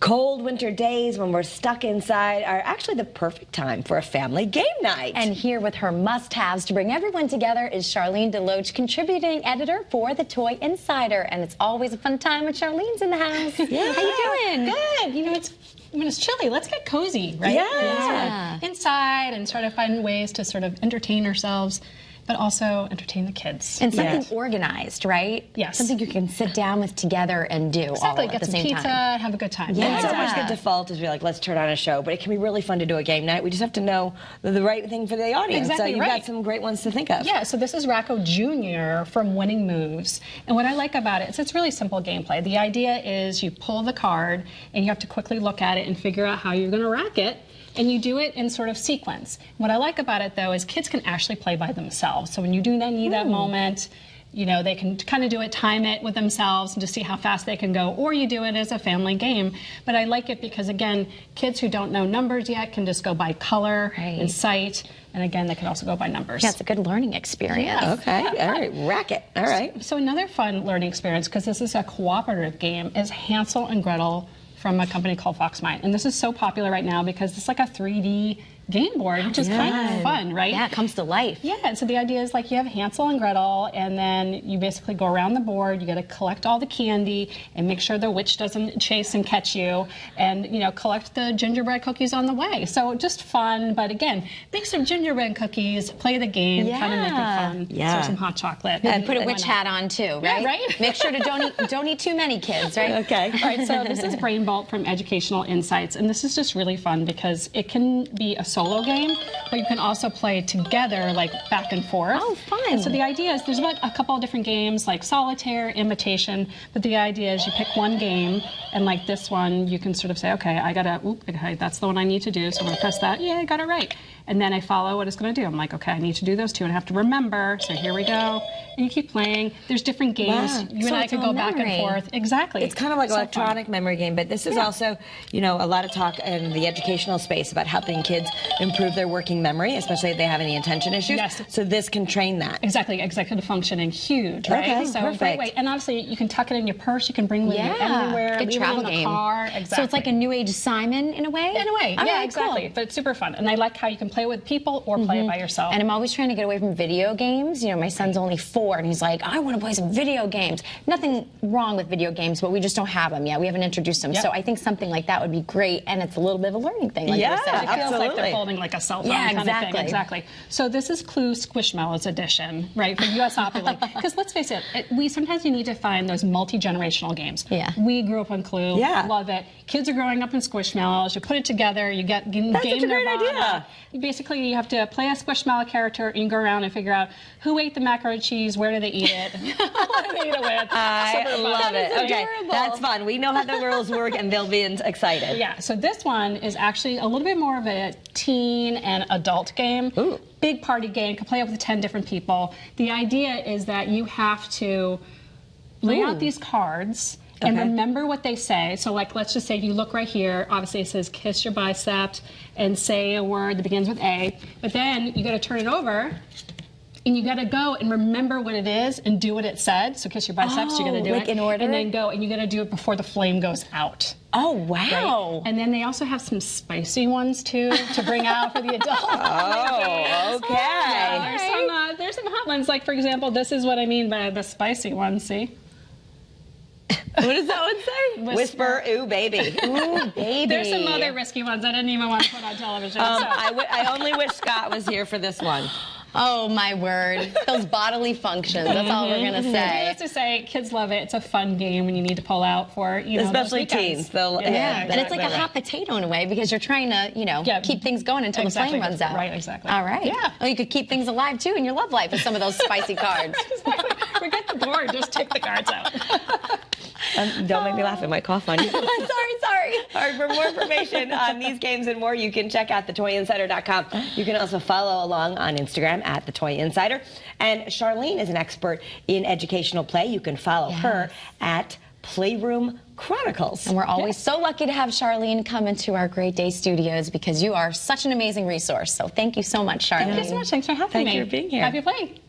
Cold winter days when we're stuck inside are actually the perfect time for a family game night. And here with her must-haves to bring everyone together is Charlene DeLoach, contributing editor for The Toy Insider. And it's always a fun time when Charlene's in the house. Yeah. How you doing? Good. You know, when it's chilly, let's get cozy, right? Yeah. Inside and try to find ways to sort of entertain ourselves, but also entertain the kids. And something organized, right? Yes. Something you can sit down with together and do all at Get the some same pizza, time. have a good time. Yeah, so much the default is we're like, let's turn on a show, but it can be really fun to do a game night. We just have to know the right thing for the audience. Exactly so you've got some great ones to think of. Yeah, so this is Racco Jr. from Winning Moves. And what I like about it is it's really simple gameplay. The idea is you pull the card and you have to quickly look at it and figure out how you're going to rack it. And you do it in sort of sequence. What I like about it, though, is kids can actually play by themselves. So when you do need that moment, you know, they can kind of do it, time it with themselves and just see how fast they can go, or you do it as a family game. But I like it because, again, kids who don't know numbers yet can just go by color and sight. And again, they can also go by numbers. Yeah, it's a good learning experience. Yeah. Okay, all right, rack it. All right. So another fun learning experience, because this is a cooperative game, is Hansel and Gretel from a company called Foxmine. And this is so popular right now because it's like a 3D game board, which is kind of fun, right? Yeah, it comes to life. Yeah, and so the idea is like you have Hansel and Gretel, and then you basically go around the board, you got to collect all the candy and make sure the witch doesn't chase and catch you, and, you know, collect the gingerbread cookies on the way. So just fun, but again, make some gingerbread cookies, play the game, kind of make it fun. Yeah. Serve some hot chocolate. And put a witch hat on too, right? Yeah, right? Make sure to don't eat too many kids, right? Okay. All right, so this is Brain Bolt from Educational Insights, and this is just really fun because it can be a solo game, but you can also play together, like back and forth. Oh, fun. And so the idea is there's about a couple of different games, like solitaire, imitation, but the idea is you pick one game, and like this one, you can sort of say, okay, okay, that's the one I need to do, so I'm going to press that. Yeah, I got it right. And then I follow what it's going to do. I'm like, okay, I need to do those two, and I have to remember, so here we go. And you keep playing. There's different games. Wow. You and I could go back and forth. Exactly. It's kind of like So electronic memory game, but this is also, you know, a lot of talk in the educational space about helping kids improve their working memory, especially if they have any attention issues. Yes. So this can train that. Exactly, executive functioning, huge, right? Okay, so perfect. great way. And obviously you can tuck it in your purse, you can bring with you anywhere, Good leave travel it in the game. car. Exactly. So it's like a new age Simon in a way? In a way, All yeah, right, exactly. cool. But it's super fun. And I like how you can play with people or play it by yourself. And I'm always trying to get away from video games. You know, my son's only 4, and he's like, I want to play some video games. Nothing wrong with video games, but we just don't have them yet. We haven't introduced them. So I think something like that would be great, and it's a little bit of a learning thing, like you were saying. It feels like they're holding like a cell phone kind of thing. Exactly. So this is Clue Squishmallows edition, right, for U.S. Opry. Because let's face it, sometimes you need to find those multi-generational games. Yeah. We grew up on Clue. Love it. Kids are growing up in Squishmallows. You put it together, you get game That's such a great idea. Basically, you have to play a Squishmallow character, and you go around and figure out who ate the macaroni and cheese, where do they eat it, what do they eat it with. I love it. Okay, adorable. that's fun. We know how the rules work, and they'll be excited. Yeah, so this one is actually a little bit more of a teen and adult game. Ooh. Big party game, you can play it with 10 different people. The idea is that you have to lay out these cards and remember what they say. So like, let's just say if you look right here, obviously it says kiss your bicep and say a word that begins with A, but then you gotta turn it over and you gotta go and remember what it is and do what it said. So kiss your biceps, you gotta do like it. in order? And then go, and you gotta do it before the flame goes out. Oh, wow. Right? And then they also have some spicy ones too to bring out for the adults. Oh, okay. Yeah, there's some hot ones. Like, for example, this is what I mean by the spicy one, see? What does that one say? Whisper, ooh, baby. Ooh, baby. There's some other risky ones I didn't even want to put on television. I only wish Scott was here for this one. Oh, my word. Those bodily functions. That's all we're going to say. Needless to say, kids love it. It's a fun game when you need to pull out for, you know, especially those weekends. teens. And it's like a hot potato in a way because you're trying to, you know, keep things going until the flame runs out. Right, exactly. All right. Yeah. Well, you could keep things alive, too, in your love life with some of those spicy cards. Exactly. Forget the board. Just take the cards out. Don't make me laugh. I might cough on you. Sorry. All right, for more information on these games and more, you can check out thetoyinsider.com. You can also follow along on Instagram at @thetoyinsider. And Charlene is an expert in educational play. You can follow her at Playroom Chronicles. And we're always so lucky to have Charlene come into our Great Day Studios because you are such an amazing resource. So thank you so much, Charlene. Thank you so much. Thanks for having me. Thank you for being here. Happy playing.